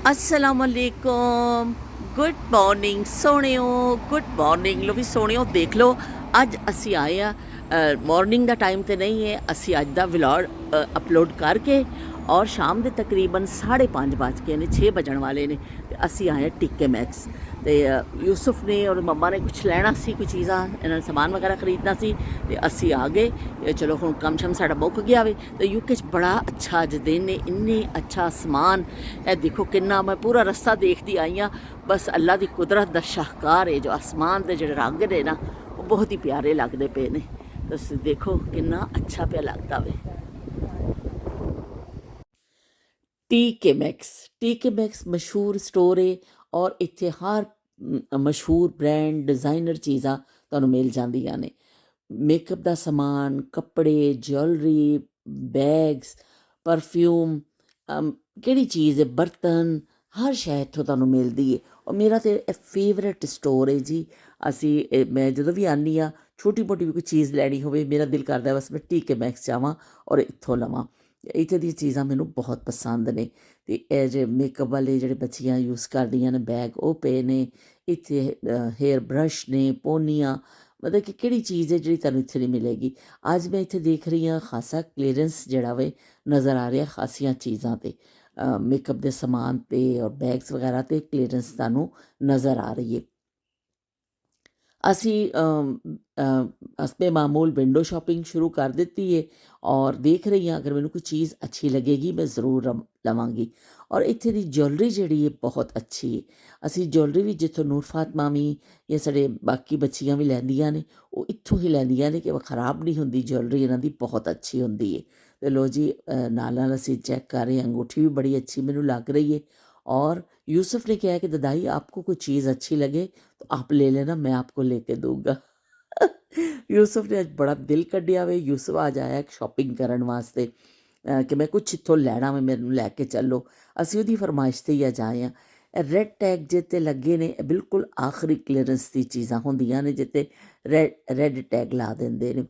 असलामुअलैकुम good morning सोहणियो good morning लो भी सोहणियो देख लो अज असी आए हैं मॉर्निंग का टाइम तो नहीं है असी अज का व्लॉग अपलोड करके और शाम के तकरीबन 5:30 बज गए ने 6 बजन वाले ने ते असी आए हैं टिक्के मैक्स तो यूसुफ ने और मम्मा ने कुछ लेना सी कोई चीज़ा इन्होंने समान वगैरह खरीदना सी ते असी आ गए चलो हुण कम शम साडा मुक गया वे तो यूके च बड़ा अच्छा अज दिन ने इन्नी अच्छा समान ए देखो किन्ना मैं पूरा रस्ता देखती आई हाँ बस अल्लाह की कुदरत का शाहकार है जो आसमान के जोड़े रंग ने ना वो बहुत ही प्यारे लगते पे ने तुस देखो किन्ना अच्छा पे लगता वे टी के मैक्स मशहूर स्टोर है और इत्थे हर मशहूर ब्रांड डिज़ाइनर चीज़ां तुहानूं मिल जांदियां ने मेकअप का समान कपड़े ज्वैलरी बैग्स परफ्यूम केड़ी चीज़ है बर्तन हर शै इत्थों तुहानूं मिलदी है और मेरा तो फेवरेट स्टोर है जी असी मैं जदों भी आनी हाँ छोटी मोटी भी कोई चीज़ लैनी होवे मेरा दिल करदा बस मैं टी के मैक्स जावां और इत्थों लवां इत्थे दी चीज़ां मैनूं बहुत पसंद ने ते ਇਹ जे मेकअप वाले ਜਿਹੜੇ ਬੱਚੀਆਂ यूज़ ਕਰਦੀਆਂ ਨੇ बैग ਉਹ ਪਏ ਨੇ ਇੱਥੇ हेयर ब्रश ने पोनियां मतलब कि ਕਿਹੜੀ ਚੀਜ਼ ਹੈ ਜਿਹੜੀ ਤੁਹਾਨੂੰ ਇੱਥੇ ਨਹੀਂ ਮਿਲੇਗੀ ਅੱਜ ਮੈਂ ਇੱਥੇ ਦੇਖ ਰਹੀ ਹਾਂ ਖਾਸਾ ਕਲੀਅਰੈਂਸ ਜਿਹੜਾ ਵੇ ਨਜ਼ਰ ਆ ਰਿਹਾ ਖਾਸੀਆਂ ਚੀਜ਼ਾਂ ਤੇ ਮੇਕਅਪ ਦੇ ਸਮਾਨ ਤੇ ਔਰ ਬੈਗਸ ਵਗੈਰਾ ਤੇ ਕਲੀਅਰੈਂਸ ਤੁਹਾਨੂੰ ਨਜ਼ਰ ਆ ਰਹੀ ਹੈ असी हस्बे मामूल विंडो शॉपिंग शुरू कर दी है और देख रही हाँ अगर मैंने कोई चीज़ अच्छी लगेगी मैं ज़रूर लवांगी और इत्थे दी ज्वैलरी जी है बहुत अच्छी है असी ज्वैलरी भी जितों नूर फातमा भी या साढ़े बाकी बच्चियां भी लैंदियां ने वो इत्थों ही लैंदियां ने कि वह खराब नहीं होंगी ज्वैलरी इन्हां दी बहुत अच्छी होंगी है तो लो जी नाल नाल असी चैक कर रहे हैं अंगूठी भी बड़ी अच्छी मैनू लग रही है और यूसुफ ने कहा कि दादाई आपको कोई चीज़ अच्छी लगे तो आप ले लेना मैं आपको लेके दूंगा यूसुफ ने अज बड़ा दिल कड्डिया वे यूसुफ आज आया एक शॉपिंग करने वास्ते कि मैं कुछ इत्थों लैना वे मैनू लैके चलो असी उहदी फरमाइश ते ही अज आए हैं रैड टैग जिते लगे ने बिल्कुल आखिरी क्लीयरेंस की चीज़ां होंदियां ने जिते रैड टैग ला देंदे ने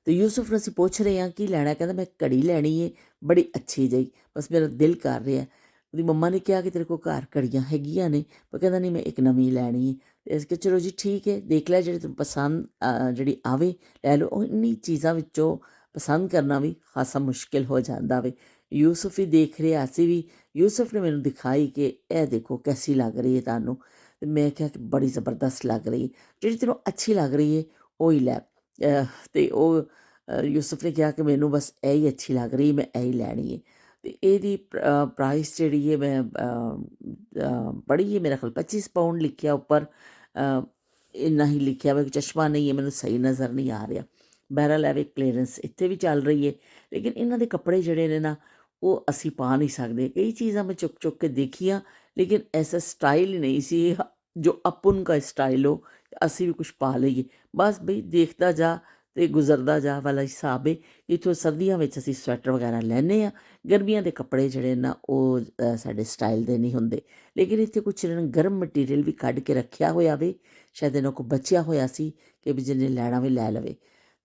तो यूसुफ ਨੂੰ ਅਸੀਂ ਪੁੱਛ ਰਹੇ ਹਾਂ ਕੀ ਲੈਣਾ ਕਹਿੰਦਾ ਮੈਂ ਘੜੀ ਲੈਣੀ ਹੈ ਬੜੀ ਅੱਛੀ ਜਿਹੀ ਬਸ ਮੇਰਾ ਦਿਲ ਕਰ ਰਿਹਾ ਉਹਦੀ ਮੰਮਾ ਨੇ ਕਿਹਾ ਕਿ ਤੇਰੇ ਕੋਲ ਘਰ ਘੜੀਆਂ ਹੈਗੀਆਂ ਨੇ ਪਰ ਕਹਿੰਦਾ ਨਹੀਂ ਮੈਂ ਇੱਕ ਨਵੀਂ ਲੈਣੀ ਹੈ ਤੇ ਇਸ ਕੇ ਚਲੋ ਜੀ ਠੀਕ ਹੈ ਦੇਖ ਲੈ ਜਿਹੜੀ ਤੈਨੂੰ ਪਸੰਦ ਜਿਹੜੀ ਆਵੇ ਲੈ ਲਓ ਉਹ ਇੰਨੀ ਚੀਜ਼ਾਂ ਵਿੱਚੋਂ ਪਸੰਦ ਕਰਨਾ ਵੀ ਖਾਸਾ ਮੁਸ਼ਕਿਲ ਹੋ ਜਾਂਦਾ ਵੇ यूसुफ ही देख रहे ਅਸੀਂ ਵੀ यूसुफ ने ਮੈਨੂੰ ਦਿਖਾਈ ਕਿ ਇਹ ਦੇਖੋ कैसी ਲੱਗ ਰਹੀ ਹੈ ਤੁਹਾਨੂੰ ਤੇ ਮੈਂ ਕਿਹਾ ਕਿ ਬੜੀ ਜ਼ਬਰਦਸਤ ਲੱਗ ਰਹੀ ਹੈ ਜਿਹੜੀ ਤੈਨੂੰ ਅੱਛੀ ਲੱਗ ਰਹੀ ਹੈ ਉਹ ਹੀ ਲੈ ਤੇ ਉਹ यूसुफ ने कहा कि मैनू बस यही अच्छी लग रही मैं यही लैनी है तो यदी प्राइस जी है मैं पढ़ी है मेरा ख्याल 25 पाउंड लिखिया उपर इन्ना ही लिखिया वा चश्मा नहीं है मैंने सही नज़र नहीं आ रहा बहरहाल है क्लीयरेंस इत्थे भी चल रही है लेकिन इन्हों के कपड़े जोड़े ने ना वो असी पा नहीं सकते कई चीज़ां मैं चुक चुक के देखियाँ लेकिन ऐसा स्टाइल ही नहीं सी जो अपन का स्टाइल हो असी भी कुछ पा लीए बस बई देखता जा तो गुजरता जा वाला हिसाब है इत्थों सर्दियों में असी स्वैटर वगैरह लैने गर्मियों के कपड़े जोड़े ना वो साढ़े स्टाइल के नहीं होंगे लेकिन इत्थे कुछ इन्होंने गर्म मटीरियल भी कढ़ के रखा होया वे शायद इन्हों को बचिया होया सी कि भी जिन्हें लैना भी लै लवे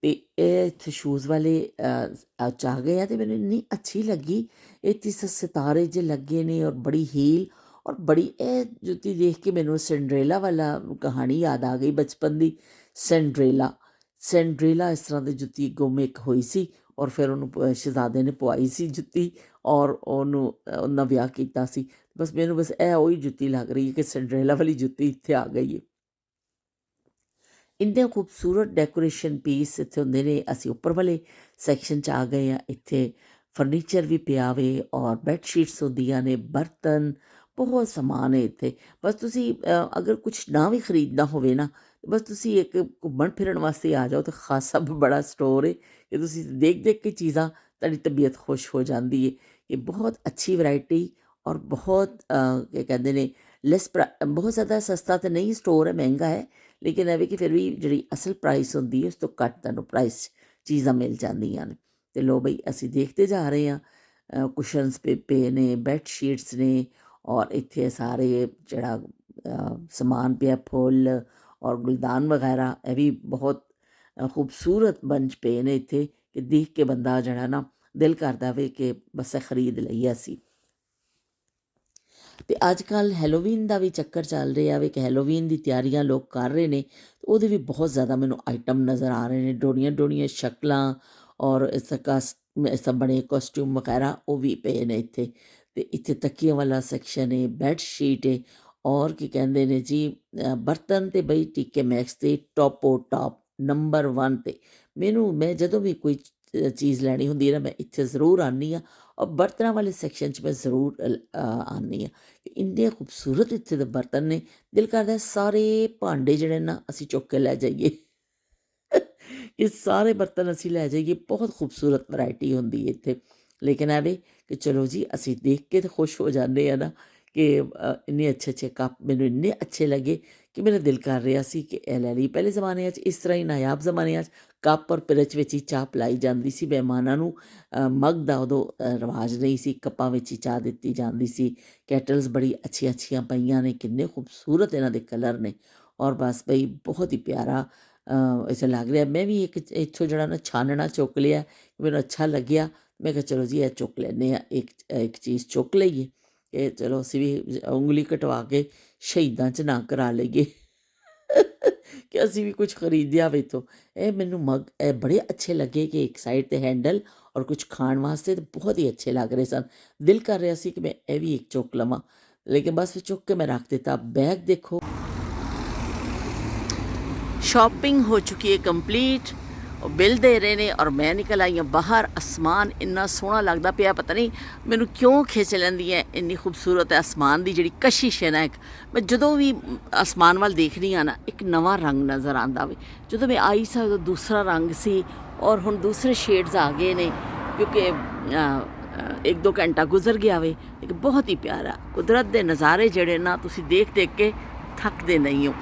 तो ये इत्थे शूज़ वाले चाह गए हैं तो मैंने इन्नी अच्छी लगी इत्थे सितारे जे लगे ने और बड़ी हील और बड़ी ए जुत्ती देख के मैनू सिंड्रेला वाला कहानी याद आ गई बचपन की सैंड्रेला इस तरह की जुत्ती गुम एक हुई सी और फिर उन्होंने शहजादे ने पवाई सी जुत्ती और उन्होंने ब्याह किया सी बस मैनू बस ए वही जुत्ती लग रही है कि सैंड्रेला वाली जुत्ती इत्थे आ गई है इन्ने खूबसूरत डेकोरेशन पीस इत्थे होंदे ने असी उपर वाले सैक्शन च आ गए हैं इत्थे फर्नीचर भी पिया वे और बैडशीट्स होंदियां ने बर्तन बहुत समान है इत्थे बस तुसी अगर कुछ ना भी खरीदना होवे ना बस तुसी एक घूमन फिरन वास्ते आ जाओ तो खासा बड़ा स्टोर है कि तुसी देख देख के चीज़ां तुहाडी तबीयत खुश हो जाती है कि बहुत अच्छी वैरायटी और बहुत क्या कहते हैं लेस बहुत ज़्यादा सस्ता तो नहीं स्टोर है महंगा है लेकिन ਇਹ कि फिर भी जी असल प्राइस होंगी है उस तो घट तुहानूं प्राइस चीज़ां मिल जांदियां ने तो लो बई असी देखते जा रहे हैं कुशनस पे ने बैडशीट्स ने और इत्थे सारे जड़ा समान पिया फुल और गुलदान वगैरह ये भी बहुत खूबसूरत बंच पे ने इत्थे कि देख के बंदा जड़ा ना दिल करदा वे कि बस खरीद लईए असी ਤੇ ਅੱਜ ਕੱਲ੍ਹ ਹੈਲੋਵੀਨ ਦਾ ਵੀ ਚੱਕਰ ਚੱਲ ਰਿਹਾ ਵੇ ਕਿ ਹੈਲੋਵੀਨ ਦੀ ਤਿਆਰੀਆਂ ਲੋਕ ਕਰ ਰਹੇ ਨੇ, ਤੇ ਉਹਦੇ ਵੀ ਬਹੁਤ ਜ਼ਿਆਦਾ ਮੈਨੂੰ ਆਈਟਮ ਨਜ਼ਰ ਆ ਰਹੇ ਨੇ, ਡੋੜੀਆਂ ਡੋੜੀਆਂ ਸ਼ਕਲਾਂ ਔਰ ਇਸ ਬਣੇ ਕੋਸਟਿਊਮ ਵਗੈਰਾ ਉਹ ਵੀ ਪਏ ਨੇ ਇੱਥੇ। ਤੇ ਇੱਥੇ ਤਕੀਆਂ ਵਾਲਾ ਸੈਕਸ਼ਨ ਹੈ, ਬੈੱਡ ਸ਼ੀਟ ਹੈ, ਔਰ ਕੀ ਕਹਿੰਦੇ ਨੇ ਜੀ ਬਰਤਨ ਤੇ ਬਈ ਟੀਕੇ ਮੈਕਸ ਤੇ ਟੋਪੋ ਟਾਪ ਨੰਬਰ 1 ਤੇ। ਮੈਂ ਜਦੋਂ ਵੀ ਕੋਈ ਚੀਜ਼ ਲੈਣੀ ਹੁੰਦੀ ਹੈ ਨਾ, ਮੈਂ ਇੱਥੇ ਜ਼ਰੂਰ ਆਉਂਦੀ ਹਾਂ, ਔਰ ਬਰਤਨਾਂ ਵਾਲੇ ਸੈਕਸ਼ਨ 'ਚ ਮੈਂ ਜ਼ਰੂਰ ਆਉਂਦੀ ਹਾਂ। ਇੰਨੇ ਖੂਬਸੂਰਤ ਇੱਥੇ ਦੇ ਬਰਤਨ ਨੇ, ਦਿਲ ਕਰਦਾ ਸਾਰੇ ਭਾਂਡੇ ਜਿਹੜੇ ਨਾ ਅਸੀਂ ਚੁੱਕ ਕੇ ਲੈ ਜਾਈਏ। ਇਹ ਸਾਰੇ ਬਰਤਨ ਅਸੀਂ ਲੈ ਜਾਈਏ, ਬਹੁਤ ਖੂਬਸੂਰਤ ਵੈਰਾਈਟੀ ਹੁੰਦੀ ਹੈ ਇੱਥੇ। ਲੇਕਿਨ ਐਵੇਂ ਕਿ ਚਲੋ ਜੀ, ਅਸੀਂ ਦੇਖ ਕੇ ਤਾਂ ਖੁਸ਼ ਹੋ ਜਾਂਦੇ ਹਾਂ ਨਾ ਕਿ ਇੰਨੇ ਅੱਛੇ ਕੱਪ ਮੈਨੂੰ ਇੰਨੇ ਅੱਛੇ ਲੱਗੇ ਕਿ ਮੇਰਾ ਦਿਲ ਕਰ ਰਿਹਾ ਸੀ ਕਿ ਇਹ ਲੈ ਲਈ। ਪਹਿਲੇ ਜ਼ਮਾਨਿਆਂ 'ਚ ਇਸ ਤਰ੍ਹਾਂ ਹੀ, ਨਾਯਾਬ ਜ਼ਮਾਨਿਆਂ 'ਚ ਕੱਪ ਔਰ ਪਿਰਚ ਵਿੱਚ ਹੀ ਚਾਹ ਪਿਲਾਈ ਜਾਂਦੀ ਸੀ ਮਹਿਮਾਨਾਂ ਨੂੰ। ਮੱਗ ਦਾ ਉਦੋਂ ਰਿਵਾਜ਼ ਨਹੀਂ ਸੀ, ਕੱਪਾਂ ਵਿੱਚ ਹੀ ਚਾਹ ਦਿੱਤੀ ਜਾਂਦੀ ਸੀ। ਕੈਟਲਸ ਬੜੀ ਅੱਛੀਆਂ ਅੱਛੀਆਂ ਪਈਆਂ ਨੇ, ਕਿੰਨੇ ਖੂਬਸੂਰਤ ਇਹਨਾਂ ਦੇ ਕਲਰ ਨੇ, ਔਰ ਬਸ ਬਈ ਬਹੁਤ ਹੀ ਪਿਆਰਾ ਐਸਾ ਲੱਗ ਰਿਹਾ। ਮੈਂ ਵੀ ਇੱਕ ਇੱਥੋਂ ਜਿਹੜਾ ਨਾ ਛਾਨਣਾ ਚੁੱਕ ਲਿਆ, ਮੈਨੂੰ ਅੱਛਾ ਲੱਗਿਆ। ਮੈਂ ਕਿਹਾ ਚਲੋ ਜੀ ਇਹ ਚੁੱਕ ਲੈਂਦੇ ਹਾਂ, ਇੱਕ ਚੀਜ਼ ਚੁੱਕ ਲਈਏ ਕਿ ਚਲੋ ਅਸੀਂ ਵੀ ਉਂਗਲੀ ਕਟਵਾ ਕੇ ਸ਼ਹੀਦਾਂ 'ਚ ਨਾ ਕਰਾ ਲਈਏ ਕਿ ਅਸੀਂ ਵੀ ਕੁਝ ਖਰੀਦਿਆ ਵੇ ਤੋਂ। ਇਹ ਮੈਨੂੰ ਮੱਗ ਇਹ ਬੜੇ ਅੱਛੇ ਲੱਗੇ ਕਿ ਇੱਕ ਸਾਈਡ 'ਤੇ ਹੈਂਡਲ ਔਰ ਕੁਝ ਖਾਣ ਵਾਸਤੇ ਤਾਂ ਬਹੁਤ ਹੀ ਅੱਛੇ ਲੱਗ ਰਹੇ ਸਨ। ਦਿਲ ਕਰ ਰਿਹਾ ਸੀ ਕਿ ਮੈਂ ਇਹ ਵੀ ਇੱਕ ਚੁੱਕ ਲਵਾਂ, ਲੇਕਿਨ ਬਸ ਫਿਰ ਚੁੱਕ ਕੇ ਮੈਂ ਰੱਖ ਦਿੱਤਾ। ਬੈਗ ਦੇਖੋ, ਸ਼ਾਪਿੰਗ ਹੋ ਚੁੱਕੀ ਹੈ ਕੰਪਲੀਟ। ਉਹ ਬਿੱਲ ਦੇ ਰਹੇ ਨੇ ਔਰ ਮੈਂ ਨਿਕਲ ਆਈ ਹਾਂ ਬਾਹਰ। ਅਸਮਾਨ ਇੰਨਾ ਸੋਹਣਾ ਲੱਗਦਾ ਪਿਆ, ਪਤਾ ਨਹੀਂ ਮੈਨੂੰ ਕਿਉਂ ਖਿੱਚ ਲੈਂਦੀ ਹੈ, ਇੰਨੀ ਖੂਬਸੂਰਤ ਹੈ ਅਸਮਾਨ ਦੀ ਜਿਹੜੀ ਕਸ਼ਿਸ਼ ਹੈ ਨਾ। ਇੱਕ ਮੈਂ ਜਦੋਂ ਵੀ ਅਸਮਾਨ ਵੱਲ ਦੇਖਦੀ ਹਾਂ ਨਾ, ਇੱਕ ਨਵਾਂ ਰੰਗ ਨਜ਼ਰ ਆਉਂਦਾ ਵੇ। ਜਦੋਂ ਮੈਂ ਆਈ ਸਾਂ ਉਦੋਂ ਦੂਸਰਾ ਰੰਗ ਸੀ, ਔਰ ਹੁਣ ਦੂਸਰੇ ਸ਼ੇਡਸ ਆ ਗਏ ਨੇ, ਕਿਉਂਕਿ 1-2 ਘੰਟਾ ਗੁਜ਼ਰ ਗਿਆ ਵੇ। ਇੱਕ ਬਹੁਤ ਹੀ ਪਿਆਰਾ ਕੁਦਰਤ ਦੇ ਨਜ਼ਾਰੇ ਜਿਹੜੇ ਨਾ ਤੁਸੀਂ ਦੇਖ ਦੇਖ ਕੇ ਥੱਕਦੇ ਨਹੀਂ ਹੋ।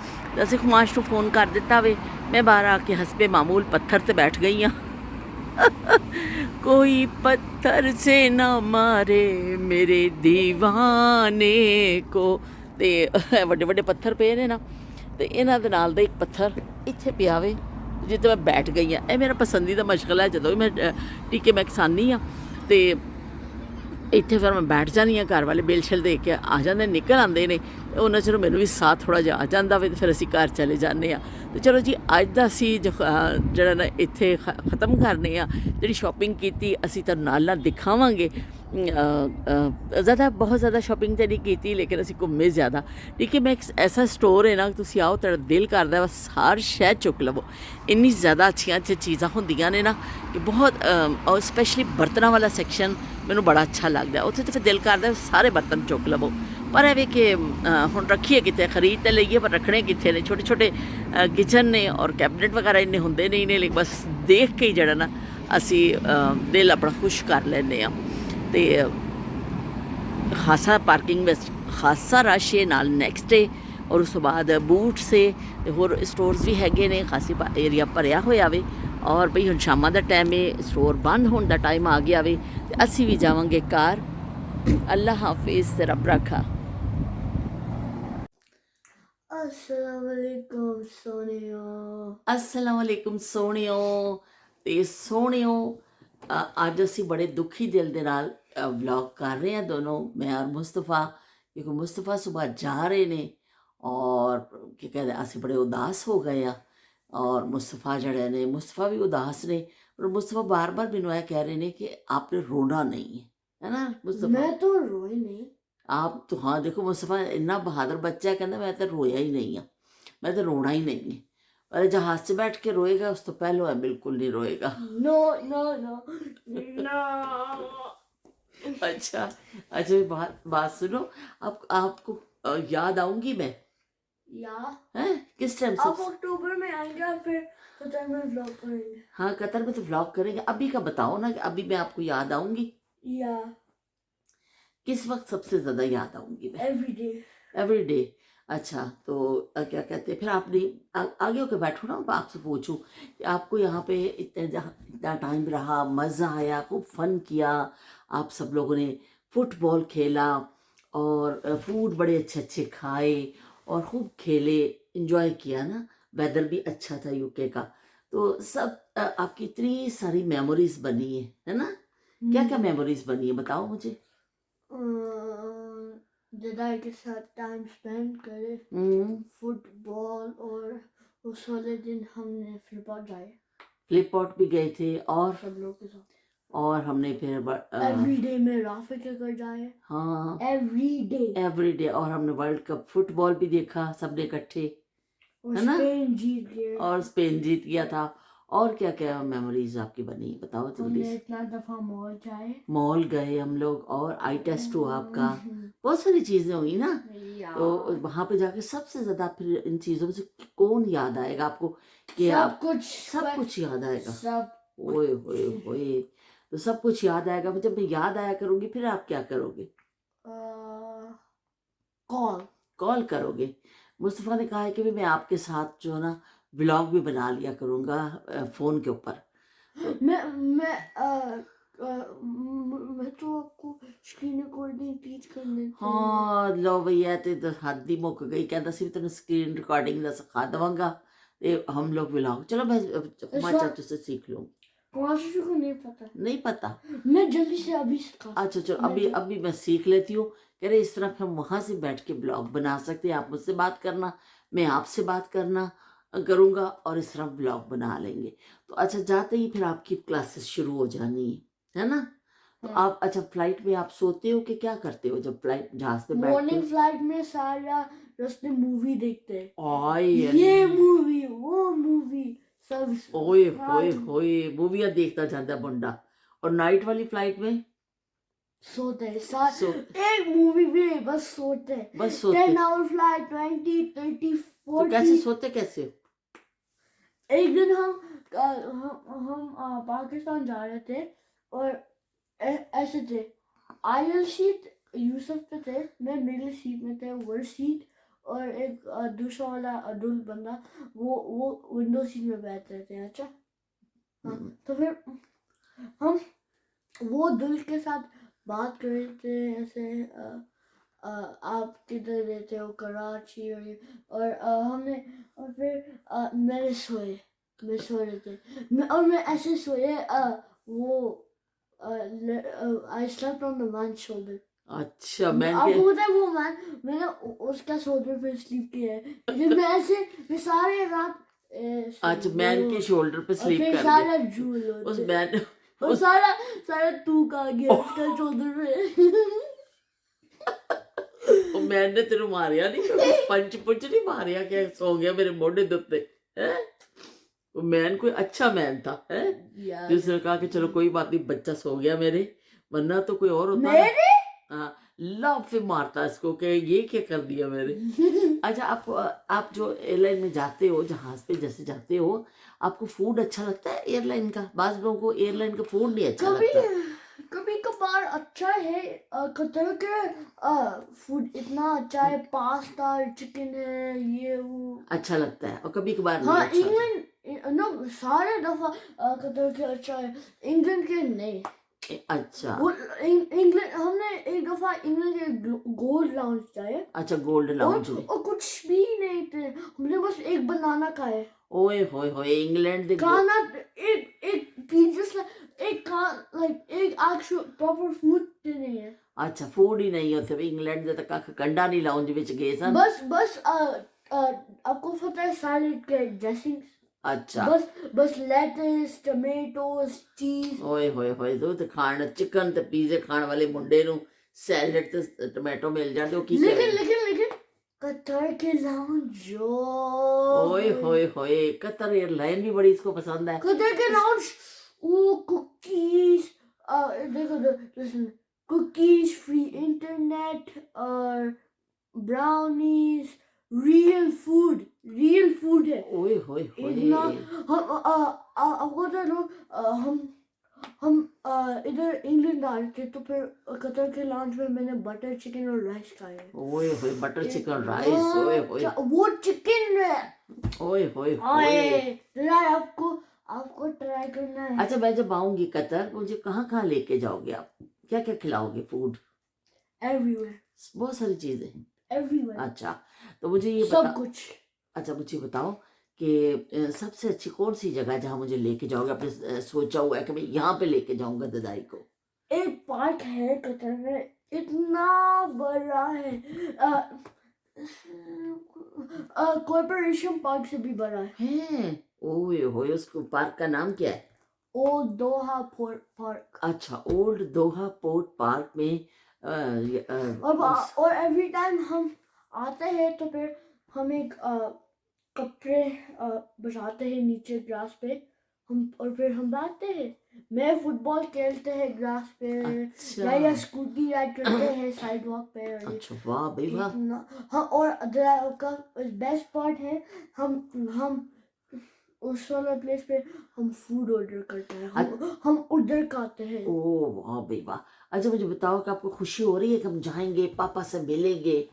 ਅਸੀਂ ਖੁਮਾਸ਼ ਨੂੰ फ़ोन कर ਦਿੱਤਾ ਵੇ, मैं बाहर आके हंसपे मामूल पत्थर से बैठ गई हाँ। कोई पत्थर से ना मारे मेरे दीवाने को। ਤੇ ਵੱਡੇ ਵੱਡੇ ਪੱਥਰ ਪਏ ਨੇ ਨਾ, ਤੇ ਇਹਨਾਂ ਦੇ ਨਾਲ ਦਾ ਇੱਕ ਪੱਥਰ ਇੱਥੇ ਪਿਆ ਵੇ ਜਿੱਥੇ ਮੈਂ ਬੈਠ ਗਈ ਹਾਂ। ਇਹ ਮੇਰਾ ਪਸੰਦੀਦਾ ਮਸ਼ਗਲਾ ਹੈ। ਜਦੋਂ ਵੀ ਮੈਂ ਟੀਕੇ ਮੈਂ ਖਾਂਦੀ ਹਾਂ ਤੇ ਇੱਥੇ ਫਿਰ ਮੈਂ ਬੈਠ ਜਾਂਦੀ ਹਾਂ। ਘਰ ਵਾਲੇ ਬਿੱਲ ਛਿਲ ਦੇ ਕੇ ਆ ਜਾਂਦੇ, ਨਿਕਲ ਆਉਂਦੇ ਨੇ, ਉਹਨਾਂ ਚਿਰ ਮੈਨੂੰ ਵੀ ਸਾਹ ਥੋੜ੍ਹਾ ਜਿਹਾ ਆ ਜਾਂਦਾ ਵੇ, ਤੇ ਫਿਰ ਅਸੀਂ ਘਰ ਚਲੇ ਜਾਂਦੇ ਹਾਂ। ਤੇ ਚਲੋ ਜੀ, ਅੱਜ ਦਾ ਅਸੀਂ ਜਿਹੜਾ ਨਾ ਇੱਥੇ ਖ਼ਤਮ ਕਰਨੇ ਆ। ਜਿਹੜੀ ਸ਼ੋਪਿੰਗ ਕੀਤੀ ਅਸੀਂ ਤਾਂ ਨਾਲ ਦਿਖਾਵਾਂਗੇ। ਬਹੁਤ ਜ਼ਿਆਦਾ ਸ਼ੋਪਿੰਗ ਤਾਂ ਨਹੀਂ ਕੀਤੀ, ਲੇਕਿਨ ਅਸੀਂ ਘੁੰਮੇ ਜ਼ਿਆਦਾ। ਠੀਕ ਹੈ, ਮੈਂ ਇੱਕ ਐਸਾ ਸਟੋਰ ਹੈ ਨਾ, ਤੁਸੀਂ ਆਓ, ਤੁਹਾਡਾ ਦਿਲ ਕਰਦਾ ਬਸ ਹਰ ਸ਼ੈ ਚੁੱਕ ਲਵੋ। ਇੰਨੀ ਜ਼ਿਆਦਾ ਅੱਛੀਆਂ ਚੀਜ਼ਾਂ ਹੁੰਦੀਆਂ ਨੇ ਨਾ ਕਿ ਬਹੁਤ, ਔਰ ਸਪੈਸ਼ਲੀ ਬਰਤਨਾਂ ਵਾਲਾ ਸੈਕਸ਼ਨ ਮੈਨੂੰ ਬੜਾ ਅੱਛਾ ਲੱਗਦਾ। ਉੱਥੇ ਤਾਂ ਫਿਰ ਦਿਲ ਕਰਦਾ ਸਾਰੇ ਬਰਤਨ ਚੁੱਕ ਲਵੋ। ਪਰ ਇਹ ਵੀ ਕਿ ਹੁਣ ਰੱਖੀਏ ਕਿੱਥੇ, ਖਰੀਦ ਤਾਂ ਲਈਏ ਪਰ ਰੱਖਣੇ ਕਿੱਥੇ ਨੇ। ਛੋਟੇ ਛੋਟੇ ਕਿਚਨ ਨੇ ਔਰ ਕੈਬਨਿਟ ਵਗੈਰਾ ਇੰਨੇ ਹੁੰਦੇ ਨਹੀਂ ਨੇ, ਲੇਕਿਨ ਬਸ ਦੇਖ ਕੇ ਹੀ ਜਿਹੜਾ ਨਾ ਅਸੀਂ ਦਿਲ ਆਪਣਾ ਖੁਸ਼ ਕਰ ਲੈਂਦੇ ਹਾਂ। ਤੇ ਖਾਸਾ ਪਾਰਕਿੰਗ ਵਿੱਚ ਖਾਸਾ ਰਸ਼ ਹੈ, ਨਾਲ ਨੈਕਸਟ ਡੇ, ਔਰ ਉਸ ਤੋਂ ਬਾਅਦ ਬੂਟਸ ਹੈ ਅਤੇ ਹੋਰ ਸਟੋਰਸ ਵੀ ਹੈਗੇ ਨੇ। ਖਾਸੀ ਏਰੀਆ ਭਰਿਆ ਹੋਇਆ ਵੇ। ਔਰ ਬਈ ਹੁਣ ਸ਼ਾਮਾਂ ਦਾ ਟਾਈਮ ਹੈ, ਸਟੋਰ ਬੰਦ ਹੋਣ ਦਾ ਟਾਈਮ ਆ ਗਿਆ ਵੇ, ਅਤੇ ਅਸੀਂ ਵੀ ਜਾਵਾਂਗੇ ਘਰ। ਅੱਲਾ ਹਾਫਿਜ਼ ਤੇ ਰੱਬ ਰਾਖਾ। अस्सलामुअलैकुम सोनियो। अस्सलामुअलैकुम सोनियो। ਤੇ ਸੋਹਣਿਓ, ਅੱਜ ਅਸੀਂ ਬੜੇ ਦੁਖੀ ਦਿਲ ਦੇ ਨਾਲ ਵਲੌਗ ਕਰ ਰਹੇ ਹਾਂ ਦੋਨੋਂ, ਮੈਂ ਔਰ ਮੁਸਤਫਾ, ਕਿਉਂਕਿ ਮੁਸਤਫਾ ਸੁਬਾਹ ਜਾ ਰਹੇ ਨੇ ਔਰ ਕੀ ਕਹਿੰਦੇ ਅਸੀਂ ਬੜੇ ਉਦਾਸ ਹੋ ਗਏ ਆ। ਔਰ ਮੁਸਤਫਾ ਜਿਹੜੇ ਨੇ, ਮੁਸਤਫਾ ਵੀ ਉਦਾਸ ਨੇ, ਪਰ ਮੁਸਤਫਾ ਬਾਰ ਬਾਰ ਮੈਨੂੰ ਇਹ ਕਹਿ ਰਹੇ ਨੇ ਕਿ आपने रोना नहीं है ना मुस्तफा। मैं तो रोई नहीं। आप तो हाँ, देखो मुस्तफा इन्ना बहादुर बच्चा है, कहना मैं तो रोया ही नहीं है, मैं तो रोना ही नहीं है। पर जहाज से बैठ के रोएगा, उस तो पहले है बिल्कुल नहीं रोएगा। No no no no. अच्छा अच्छा, बात सुनो, आपको याद आऊंगी मैं। या हैं किस टाइम से? आप अक्टूबर में आएंगे और फिर कतर में व्लॉग करेंगे। हाँ, कतर में तो व्लॉग करेंगे। अभी का बताओ ना कि अभी मैं आपको याद आऊंगी। या किस वक्त सबसे ज्यादा याद आऊंगी मैं? Every day. Every day. अच्छा, तो क्या कहते हैं, फिर आपने आगे होकर बैठो ना, आपसे पूछूं कि आपको यहाँ पे इतना टाइम रहा, मज़ा आया, खूब फन किया, आप सब लोगों ने फुटबॉल खेला और फूड बड़े अच्छे अच्छे खाए और खूब खेले, इंजॉय किया ना। वेदर भी अच्छा था यूके का, तो सब आपकी इतनी सारी मेमोरीज बनी है ना? क्या क्या मेमोरीज बनी है बताओ मुझे। जदाई के साथ टाइम स्पेंड करे, फुटबॉल, और उस वाले दिन हमने फ्लिपॉट जाए फ्लिपॉट भी गए थे, और सब लोग के साथ। और हमने फिर एवरीडे में राफे के घर जाए, हाँ एवरीडे, एवरीडे, और हमने वर्ल्ड कप फुटबॉल भी देखा सबने इकट्ठे, और है ना, स्पेन जीत गए, और स्पेन जीत गया था। और क्या क्या मेमोरीज आपकी बनी, बताओ जल्दी हमने से। इतना दफा मॉल जाए, मॉल गए हम लोग, और आई टेस्ट हुआ आपका, बहुत सारी चीजें हुई ना। तो वहां पे जाके सबसे ज्यादा फिर इन चीजों से कौन याद आएगा आपको, कि आप सब कुछ याद आएगा, सब ओए होए होए, तो सब कुछ याद आएगा। जब मैं याद आया करूंगी फिर आप क्या करोगे, कॉल करोगे। मुस्तफ़ा ने कहा है कि भी मैं आपके साथ जो है ना व्लॉग भी बना लिया करूंगा फोन के ऊपर। मैं तो आपको स्क्रीन रिकॉर्डिंग टीच करने हाँ लो भैया, ते तो हद ही मुक गई, कहता सी तेन स्क्रीन रिकॉर्डिंग का सिखा देवांगा, ते हम लोग व्लॉग, चलो मैं हुमा चाचू से सीख लूँ। को नहीं पता, मैं जल्दी से अभी सिखा। अच्छा चलो, अभी मैं सीख लेती हूँ। कह रहे इस तरह हम वहां से बैठ के ब्लॉग बना सकते हैं, आप मुझसे बात करना, मैं आपसे बात करना करूंगा, और इस तरह ब्लॉग बना लेंगे। तो अच्छा, जाते ही फिर आपकी क्लासेस शुरू हो जानी है ना। तो आप अच्छा फ्लाइट में आप सोते हो कि क्या करते हो जब फ्लाइट जहाज पे बैठते हो? मॉर्निंग फ्लाइट में सारा रास्ते मूवी देखते हैं, ये ये मूवी वो मूवी सब, ओए होए होए, मूवियां देखता जाता है मुंडा। और नाइट वाली फ्लाइट में सोते हैं एक मूवी में बस सोते हैं, बस सोते 10 आवर फ्लाइट, 20, 30, 40। तो कैसे सोते कैसे हो? एक दिन हम पाकिस्तान जा रहे थे, और ऐसे थे, आयल सीट यूसुफ पे थे, मैं मिडिल सीट में थे, वर्स्ट सीट, और एक दूसरा वाला अडुल बंदा वो विंडो सीट में बैठ रहे थे। अच्छा, हाँ, तो फिर हम वो दिल के साथ बात कर रहे थे ऐसे, आप किधर रहते हो, कराची, और हमने, और फिर मैं सो रहे थे, और मैं ऐसे सोए, वो I slept on the man shoulder. अच्छा, मैन के आपको पता है वो मैंने उसका शोल्डर पे स्लीप किया है, लेकिन मैं सारे रात अच्छा, मैन के शोल्डर पे स्लीप कर सारा गए झूल उस मैन और सारा तू का गया उसका शोल्डर पे। ਉਹ ਮੈਨ ਨੇ ਤੈਨੂੰ ਮਾਰਿਆ ਨਹੀਂ, ਪੰਚ ਪੁੰਚ नहीं मारिया कि सो गया मेरे मोढे दे उत्ते है? वो मैन कोई अच्छा मैन था है, जिसने कहा कि चलो कोई बात नहीं, बच्चा सो गया मेरे, वरना तो कोई और होता मेरे हाँ, लव से मारता इसको कि ये क्या कर दिया मेरे। अच्छा, आप जो एयरलाइन में जाते हो, जहाज पे जैसे जाते हो, आपको फूड अच्छा लगता है एयरलाइन का? बाज लोगों को एयरलाइन का फूड नहीं अच्छा लगता। कभी कभार अच्छा है, कतर के फूड इतना अच्छा है, पास्ता चिकन है, ये वो अच्छा लगता है, और कभी कभार हाँ, नहीं अच्छा। इंग्लैंड नो सारे दफा कतर के अच्छा है, इंग्लैंड के नहीं। अच्छा इंग्लैंड हमने एक दफा इंग्लैंड के गोल्ड लाउंज जाए। अच्छा, गोल्ड लाउंज में और कुछ भी नहीं थे, हमने बस एक बनाना खाए। ओए होए होए, इंग्लैंड दे खाना एक पिज्जा, एक एक्चुअल प्रॉपर फूड नहीं है। अच्छा, फूड ही नहीं होते इंग्लैंड दे, तक कंडा नहीं लाउंज विच गए सन। बस आपको पता है सैलेड के ड्रेसिंग्स, अच्छा, बस लेट्स, टमेटोज, चीज। ओए होए होए, तो खाण चिकन ते पिज़्ज़े खाण वाले मुंडे नु सैलड ते टमाटो मिल जाते हो की करे। लेकिन कतर के लाउंज जो ओए होए होए, कतर एयरलाइन भी बड़ी इसको पसंद है। कतर के लाउंज, वो कुकीज, देखो लिसन, कुकीज, फ्री इंटरनेट, और ब्राउनीज, रियल फूड है। ओए होए होए, इतना आपको पता है लोग, हम इधर इंग्लैंड आ रहे थे, तो फिर कतर के लॉन्च में मैंने बटर चिकन और राइस खाए। ओए होए, बटर चिकन राइस, ओए होए, वो चिकन है, ओए होए होए। यार आपको ट्राई करना है। अच्छा, मैं जब आऊंगी कतर, मुझे कहाँ कहाँ लेके जाओगे आप, क्या क्या खिलाओगे फूड? एवरीवेयर, बहुत सारी चीजें। एवरीवेयर, अच्छा, तो मुझे ये सब कुछ। अच्छा, मुझे बताओ कि सबसे अच्छी कौन सी जगह है जहाँ मुझे लेके जाओगे? आपने सोचा हुआ है कि मैं यहाँ पे लेके जाऊंगा ददाई को? एक पार्क है कतर में, इतना बड़ा है, कॉर्पोरेशन पार्क से भी बड़ा है। हैं? ओए होए, उसको पार्क का नाम क्या है? ओल्ड दोहा पोर्ट पार्क। अच्छा, ओल्ड दोहा पोर्ट पार्क में और एवरी टाइम हम आते हैं तो फिर हम एक कपड़े बिछाते हैं नीचे ग्रास पे, हम और फिर हम बैठते हैं। मैं फुटबॉल खेलते हैं ग्रास पे, अच्छा या स्कूटी राइड करते हैं साइड वॉक पे। और अच्छा, वाह भाई वाह। हाँ, और का बेस्ट पार्ट है, हम उस वाला प्लेस पे हम फूड ऑर्डर करते हैं, हम उधर खाते हैं। ओ वाह भाई वाह। अच्छा मुझे बताओ कि आपको खुशी हो रही है कि हम जाएंगे, पापा से मिलेंगे?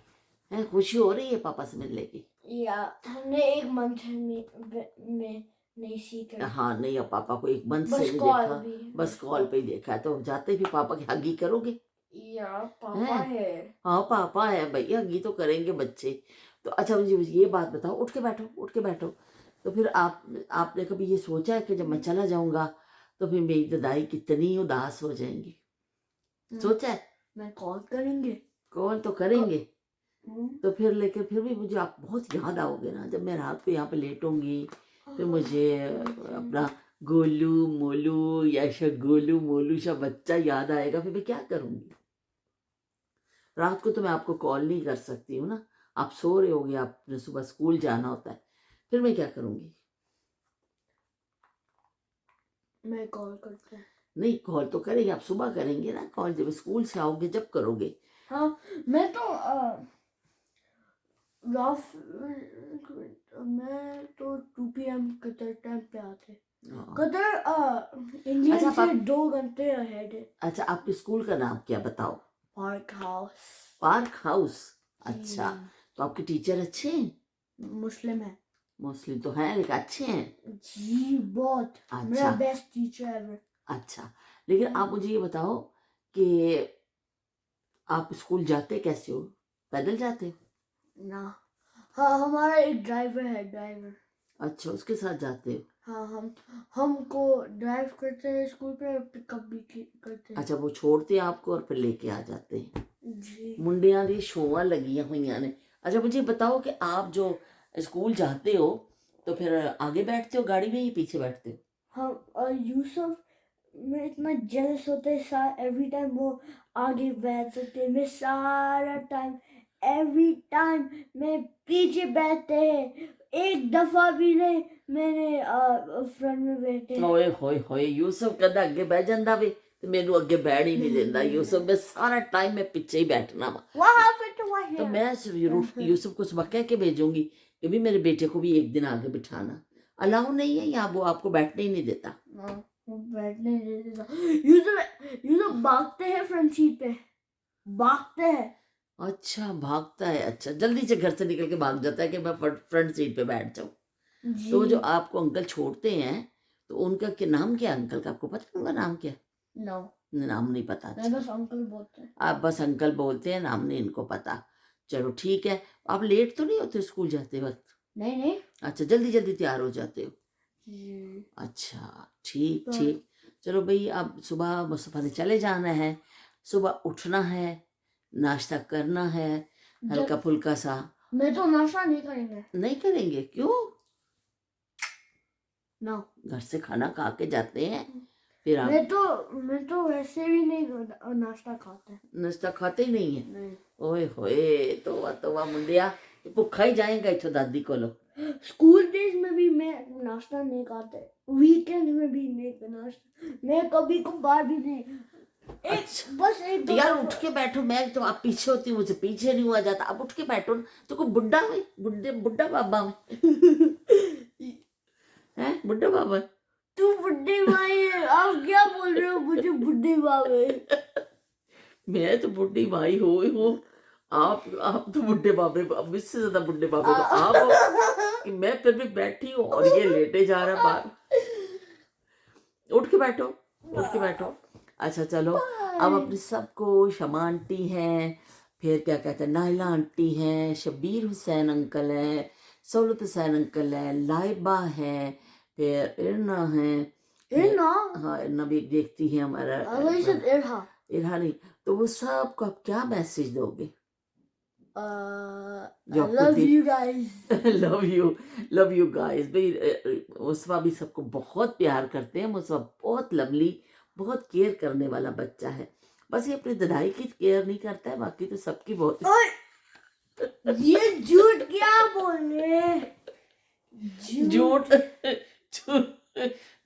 हैं, खुशी हो रही है पापा से मिलने की? या हमने एक मंथ में नहीं सीखा। हाँ नहीं, अब पापा को एक मंथ से बस नहीं कॉल देखा, भी, बस कॉल पे ही देखा है। तो जाते भी पापा की हगी करोगे? या पापा हैं? है। हाँ पापा है भैया, हगी तो करेंगे बच्चे। तो अच्छा मुझे ये बात बताओ, उठ के बैठो उठ के बैठो। तो फिर आपने कभी ये सोचा है कि जब मैं चला जाऊंगा तो फिर मेरी दादाई कितनी उदास हो जाएंगी? सोचा है? मैं कॉल करेंगे। कॉल तो करेंगे, हम्म, तो फिर लेकर फिर भी मुझे आप बहुत याद आओगे ना, जब मैं रात को यहाँ पे लेटूंगी। फिर मुझे अपना गोलू मोलू या ऐसा गोलू मोलू सा बच्चा याद आएगा। फिर मैं क्या करूंगी? रात को तो मैं आपको कॉल नहीं कर सकती हूँ ना, आप सो रहे होगे, आपने सुबह स्कूल जाना होता है। फिर मैं क्या करूंगी? मैं कॉल करते हैं। नहीं, कॉल तो करेंगे, आप सुबह करेंगे ना कॉल, जब स्कूल से आओगे जब करोगे। हाँ, मैं तो राफ मैं तो 2 PM कतर टाइम पे आते। हाँ। कतर इंडियन अच्छा, से 2 घंटे अहेड है। अच्छा आपके स्कूल का नाम क्या बताओ? Park house. Park house. जी। अच्छा, तो आपके टीचर अच्छे हैं? मुस्लिम है। मुस्लिम तो हैं लेकिन अच्छे हैं? जी, बहुत। मेरा अच्छा बेस्ट टीचर एवर। अच्छा, लेकिन आप मुझे ये बताओ कि आप स्कूल जाते कैसे हो? पैदल जाते हो? ना, हाँ, हमारा एक ड्राइवर है, ड्राइवर। अच्छा, उसके साथ जाते हो? हाँ, हमको ड्राइव करते हैं स्कूल पे और पिकअप भी करते हैं। अच्छा, वो छोड़ते हैं आपको और फिर लेके आ जाते हैं। जी। मुंडियां दी शोवां लगियां हुई ने। अच्छा मुझे बताओ कि आप जो स्कूल जाते हो तो फिर आगे बैठते हो गाड़ी में या पीछे बैठते हो? हम और यूसुफ मैं इतना जेलस होता है, एवरी टाइम वो आगे बैठ सकते हैं, मैं सारा टाइम एवरी टाइम मैं पीछे बैठते हैं। एक दफा भी नहीं मैंने फ्रंट में बैठे। ओए होए होए, यूसुफ कहता अगे बह जांदा वे ते मैनू अगे बैठ ही नहीं देंदा। यूसुफ मैं सारा टाइम मैं पीछे ही बैठना वा। What happened to my तो hair? मैं यूसुफ को सुबह कह के भेजूंगी कि भी मेरे बेटे को भी एक दिन आगे बिठाना। अलाउ नहीं है यहाँ, वो आपको बैठने ही नहीं देता। वो बैठने नहीं देता। यूसुफ भागते हैं फ्रंट सीट पे, भागते हैं। अच्छा भागता है, अच्छा जल्दी से घर से निकल के भाग जाता है कि मैं फ्रंट सीट पे बैठ जाऊं। तो वो जो जी। आपको अंकल छोड़ते हैं तो उनका क्या नाम, क्या अंकल का आपको पता है? उनका नाम क्या? नो, नाम नहीं पता? मैं अच्छा, बस अंकल बोलते हैं। आप बस अंकल बोलते हैं, नाम नहीं इनको पता। चलो ठीक है। आप लेट तो नहीं होते स्कूल जाते वक्त? नहीं नहीं। अच्छा, जल्दी जल्दी तैयार हो जाते हो? जी। अच्छा ठीक तो ठीक। चलो भाई, अब सुबह मुस्तफ़ा ने चले जाना है, सुबह उठना है, नाश्ता करना है हल्का फुल्का सा। मैं तो नाश्ता नहीं करेंगे। नहीं करेंगे? क्यों? नो, घर से खाना खा के जाते हैं, फिर आप मैं तो वैसे भी नहीं नाश्ता खाते। नाश्ता खाते ही नहीं है? नहीं। ओए होए, तोवा मुंडिया, भुखा ही जाएगा इथों दादी कोलो। स्कूल डेज में भी मैं नाश्ता नहीं खाते, वीकेंड में भी नहीं नाश्ता, मैं कभी कभार भी नहीं। अच्छा बस एक दो यार उठ के बैठो, मैं तो आप पीछे होती हूँ, मुझे पीछे नहीं हुआ जाता। अब उठ के बैठो ना, तो कोई बुढ़ा में बुढ़ा बाबा में है, बुढ़ा बाबा। तू बुढ़ी माई है, आप क्या बोल रहे हो मुझे बुढ़ी माई? मैं तो बुढ़ी माई हो। आप तो बुढ़े बाबे, अब इससे ज्यादा बुढ़े बाबे तो आप हो कि मैं फिर भी बैठी हूँ और ये लेटे जा रहा बाहर। उठ के बैठो, उठ के बैठो। अच्छा चलो, अब अपने सबको शमा आंटी हैं, फिर क्या कहते हैं नाइला आंटी हैं, शब्बीर हुसैन अंकल हैं, सहूलत हुसैन अंकल हैं, लाइबा हैं, फिर इरना हैं। इरना? हाँ इरना भी देखती है हमारा। इरहा। इरहा नहीं, तो वो सबको आप क्या मैसेज दोगे? जो I आपको love देख you guys. Love you guys भाई। मुस्तफ़ा भी सबको बहुत प्यार करते हैं। मुस्तफ़ा बहुत लवली, बहुत केयर करने वाला बच्चा है। बस ये अपनी ददाई की केयर नहीं करता है, बाकी तो सबकी बहुत। ओए, ये झूठ क्या बोल रहे हैं? झूठ झूठ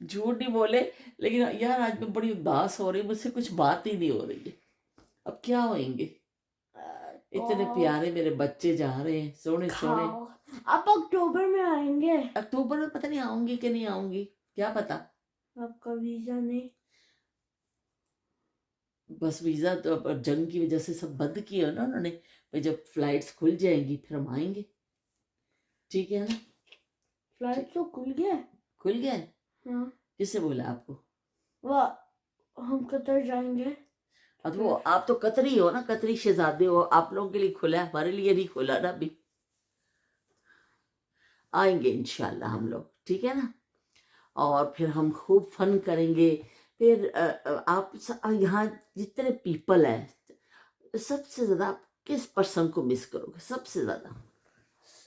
झूठ नहीं बोले, लेकिन यार आज मैं बड़ी उदास हो रही हूँ, मुझसे कुछ बात ही नहीं हो रही है। अब क्या होएंगे? इतने प्यारे मेरे बच्चे जा रहे हैं, सोने सोने। खाओ। आप अक्टूबर में आएंगे? अक्टूबर में पता नहीं आऊंगी कि नहीं आऊंगी, क्या पता। आपका वीजा नहीं? बस वीजा तो अब जंग की वजह से सब बंद किया ना उन्होंने। भाई जब फ्लाइट्स खुल जाएंगी फिर हम आएंगे, ठीक है ना? फ्लाइट तो खुल गया। खुल गया है? हाँ, किसने बोला आपको? वाह, हम कतर जाएंगे। अब वो आप तो कतरी हो ना, कतरी शहजादे हो, आप लोगों के लिए खुला है, हमारे लिए नहीं खुला ना अभी। आएंगे इंशाल्लाह हम लोग, ठीक है ना? और फिर हम खूब फन करेंगे। फिर आप यहाँ जितने पीपल हैं, सबसे ज्यादा आप किस पर्सन को मिस करोगे सबसे ज्यादा?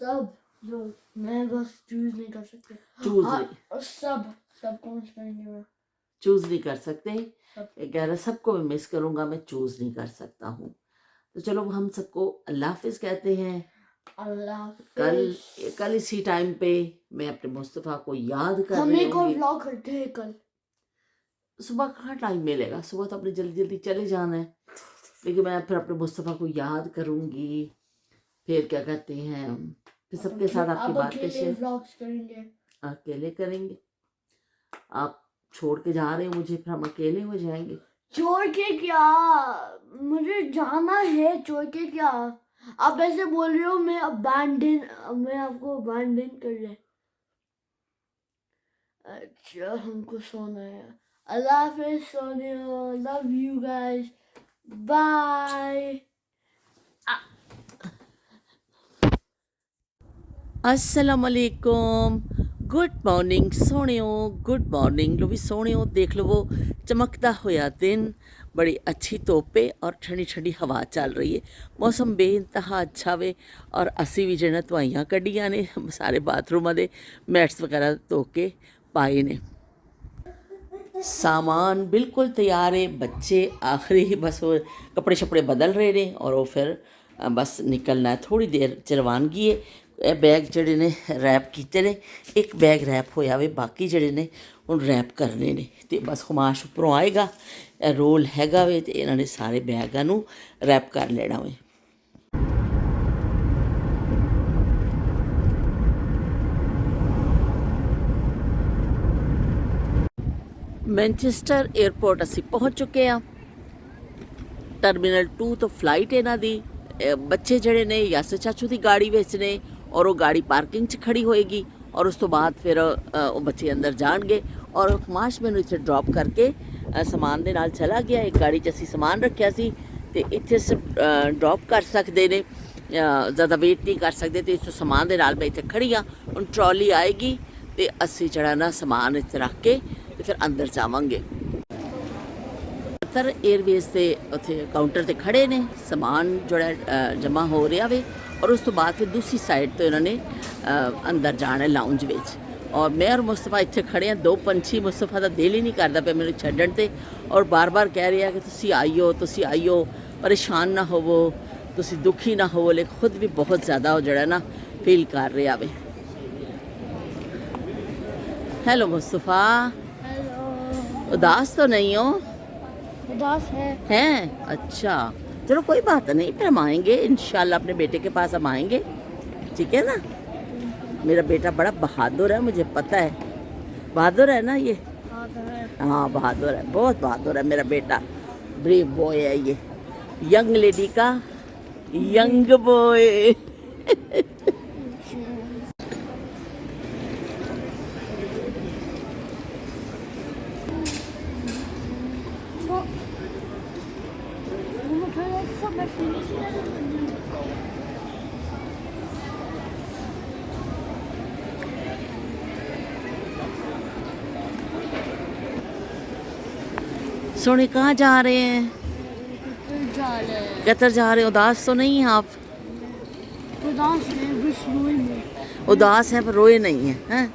सब लोग, मैं बस चूज नहीं कर सकती। चूज हाँ, नहीं, सबको मिस करेंगे मैं। चूज नहीं कर सकते। सब। कह रहा सबको मैं मिस करूंगा, मैं चूज नहीं कर सकता हूँ। तो चलो हम सबको अल्लाह हाफिज कहते हैं। अल्लाह कल हाफिज। कल इसी टाइम पे मैं अपने मुस्तफ़ा को याद कर हम रही एक और होंगी। व्लॉग करते हैं कल। सुबह कहाँ टाइम मिलेगा, सुबह तो अपने जल्दी जल्दी चले जाना है। लेकिन मैं फिर अपने मुस्तफ़ा को याद करूंगी। फिर क्या कहते हैं, फिर सबके साथ आपकी बातें शेयर। व्लॉग्स करेंगे। अकेले करेंगे? आप छोड़ के जा रहे हो मुझे, फिर हम अकेले हो जाएंगे। छोड़ के क्या, मुझे जाना है। छोड़ के क्या, आप ऐसे बोल रहे हो मैं आपको अबैंडन कर रहे। अच्छा, हमको सोना है। अल्लाह हाफिज, सोने हो। Love you guys, bye. अस्सलामुअलैकुम, गुड मॉर्निंग सोहणियो, गुड मॉर्निंग। लो भी सोहणियो, देख लो वो चमकता होया दिन, बड़ी अच्छी धुप्प और ठंडी ठंडी हवा चल रही है। मौसम बेइंतहा अच्छा वे। और असी भी जो धुआइयाँ कड्डियां ने, सारे बाथरूमां दे मैट्स वगैरह धो के पाए ने। सामान बिल्कुल तैयार है, बच्चे आखिरी ही बस वो कपड़े शपड़े बदल रहे ने और वो फिर बस निकलना है, थोड़ी देर च रवानगी है। ਇਹ बैग ਜਿਹੜੇ ਨੇ रैप ਕੀਤੇ ਨੇ, एक बैग रैप होया वे, बाकी ਜਿਹੜੇ ਨੇ ਹੁਣ रैप करने ने। ਤੇ बस ਖੁਮਾਸ਼ ਉੱਪਰੋਂ ਆਏਗਾ, ਰੋਲ ਹੈਗਾ ਵੇ ਤੇ ਇਹਨਾਂ ਨੇ ਸਾਰੇ ਬੈਗਾਂ ਨੂੰ रैप कर लेना वे। मैनचेस्टर एयरपोर्ट असी पहुँच चुके हैं। टर्मिनल 2 तो फ्लाइट इन्हां दी। बच्चे जड़े ने यासर चाचू की गाड़ी विच ने और वो गाड़ी पार्किंग च खड़ी होएगी और उस तो बाद फिर वो बच्चे अंदर जाएंगे। और खमाश मैनू इत्थे ड्रॉप करके समान दे नाल चला गया। एक गाड़ी च असी समान रखिया सी ते इत्थे ड्रॉप कर सकते ने, ज़्यादा वेट नहीं कर सकते। तो इस समान दे नाल मैं इत्थे खड़ी हाँ। हुण ट्रॉली आएगी तो असी जड़ा ना समान इत्थे रख के ते फिर अंदर जावांगे। कतर एयरवेज़ के उत्थे काउंटर ते खड़े ने, समान जोड़ा जमा हो रहा वे। और उस तो बाद फिर दूसरी साइड तो इन्होंने अंदर जाना है लाउंज विच। और मैं और मुस्तफ़ा इत्थे खड़े हैं। दो पंछी, मुस्तफ़ा का दिल ही नहीं करता पे मैनू छड्डण ते और बार बार कह रहे हैं कि तुसी आइयो, परेशान ना होवो, तुसी दुखी ना होवो। लेकिन खुद भी बहुत ज़्यादा जड़ा ना फील कर रहा वे। Hello Mustafa, hello. उदास तो नहीं हो? उदास है। हैं? अच्छा, चलो कोई बात नहीं, फिर हम आएंगे इंशाल्लाह। अपने बेटे के पास हम आएंगे, ठीक है ना? मेरा बेटा बड़ा बहादुर है, मुझे पता है। बहादुर है ना ये? हाँ बहादुर है, बहुत बहादुर है मेरा बेटा। ब्रेव बॉय है ये, यंग लेडी का यंग बॉय। सोने कहाँ जा रहे हैं? कतर जा रहे हो, उदास तो नहीं हैं आप? उदास है बस रोए में। उदास है पर रोए नहीं है, हैं?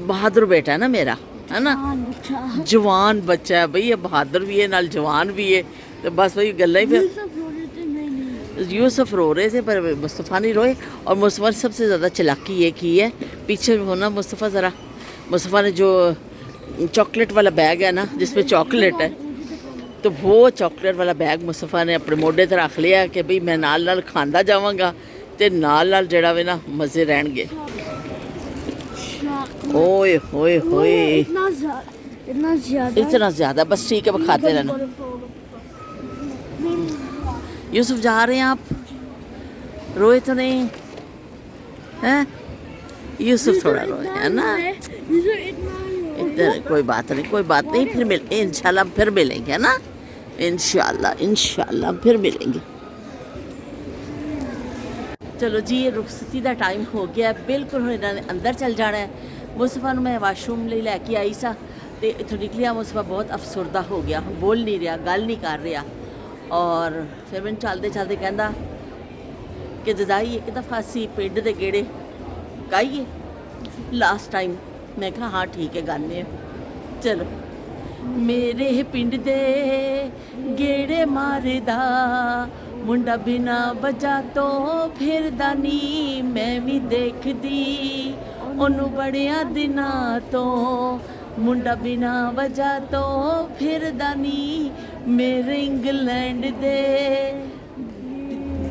बहादुर बेटा है ना मेरा, है ना? बच्चा जवान बच्चा है भई, ये बहादुर भी है नाल जवान भी है, तो बस वही गल्ला ही फिर। यूसुफ रो रहे थे, मैं नहीं। यूसुफ रो रहे थे पर मुस्तफ़ा नहीं रोए। और मुस्तफ़ा ने सबसे ज़्यादा चालाकी ये की है, पीछे होना मुस्तफ़ा ज़रा। मुस्तफ़ा ने जो चॉकलेट वाला बैग है ना जिसमें चॉकलेट है, तो वो चॉकलेट वाला बैग मुस्तफ़ा ने अपने मोढे ते रख लिया कि भई मैं नाल नाल खांदा जावांगा ते नाल नाल जड़ा वे ना मज़े रहणगे। ओए होए होए, इतना ज्यादा इतना ज़्यादा, बस ठीक है, वो खाते रहना। यूसुफ जा रहे हैं आप? रोए तो नहीं हैं? यूसुफ थोड़ा रोए है ना? इतना कोई बात नहीं, कोई बात नहीं, फिर मिल इंशाल्लाह फिर मिलेंगे, है ना? इंशाल्लाह फिर मिलेंगे। चलो जी, ये रुखसती का टाइम हो गया, बिल्कुल हुण इन्हां ने अंदर चल जाना है। मुस्तफ़ा नूं मैं वाशरूम ਲਈ ਲੈ ਕੇ आई सा ते इत्थों निकलिया मुस्तफ़ा बहुत अफसरदा हो गया, बोल नहीं रहा, गल नहीं कर रहा। और फिर मैंने चलते चलते कहता कि जदाई एक दफ़ा असी पिंड दे गेड़े गाइए लास्ट टाइम। मैं कहा हाँ ठीक है गाने हैं। चलो। मेरे पिंड दे गेड़े मारदा मुंडा बिना वजह तो फिरदा नी, मैं भी देखदी ओनू बड़िया दिनां तो, मुंडा बिना वजह तो फिरदा नी, मेरे इंग्लैंड दे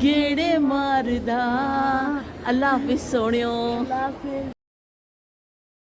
गेड़े मारदा। अल्लाह हाफिज़ सोहणियो।